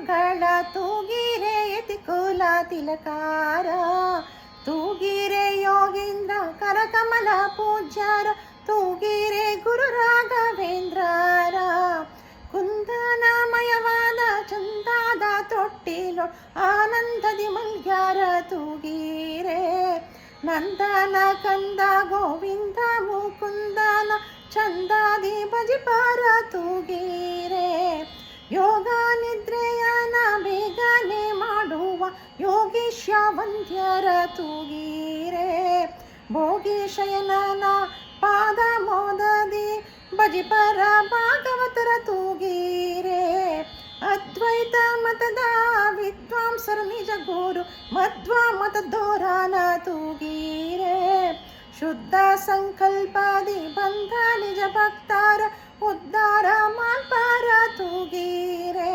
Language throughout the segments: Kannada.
ಮಂಗಳ ತೂಗಿರೆ ಯತಿಕುಲ ತಿಲಕಾರ ತೂಗಿರೆ ಯೋಗೀಂದ್ರ ಕರಕಮಲ ಪೂಜ್ಯರ ತೂಗಿರೆ ಗುರು ರಾಘವೇಂದ್ರರ ಕುಂದನಮಯವಾದ ಚಂದಾದ ತೊಟ್ಟಿಲು ಆನಂದದಿ ಮಲ್ಗ್ಯಾರ ತೂಗಿರೆ ನಂದನ ಕಂದ ಗೋವಿಂದ ಮುಕುಂದನ ಚಂದಾದಿ ಭಜಿಪಾರ ತೂಗಿರೆ ಯೋಗ ನಿದ್ರೆಯನ ಬೇಗನೆ ಮಾಡುವ ಯೋಗೀಶ ವಂದ್ಯರ ತೂಗಿರೆ ಭೋಗಿ ಶಯನನ ಪಾದ ಮೋದದಿ ಭಜಿಪರ ಭಾಗವತರ ತೂಗಿರೆ ಅದ್ವೈತ ಮತದ ವಿದ್ವಾಂಸರು ನಿಜ ಗುರು ಮಧ್ವ ಮತದೋರಾನ ತೂಗಿರೆ ಶುದ್ಧ ಸಂಕಲ್ಪದಿ ಬಂಧ ನಿಜ ಭಕ್ತಾರ ಉದ್ಧಾರ ಮಾಲ್ಪಾರ ತೂಗಿರೆ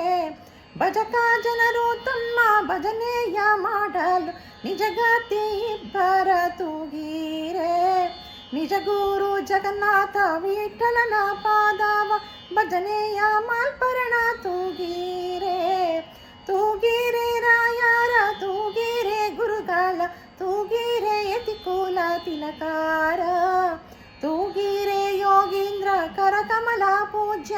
ಭಜಕ ಜನರು ತಮ್ಮ ಭಜನೆಯ ಮಾಡಲು ನಿಜಗತಿ ಇಬ್ಬರ ತೂಗಿರೆ ನಿಜ ಗುರು ಜಗನ್ನಾಥ ವಿಠಲನ ಪಾದವ ಭಜನೆಯ ಮಾಲ್ಪರಣ ತೂಗಿರೆ ತೂಗಿರೆ ರಾಯರ ತೂಗಿರೆ ಗುರುಗಳ ತೂಗಿರೆ ಯತಿಕುಲ ತಿಲಕಾರ ತೂಗಿರೆ ಯೋಗೀಂದ್ರ ಕರಕಮಲ ಪೂಜ್ಯ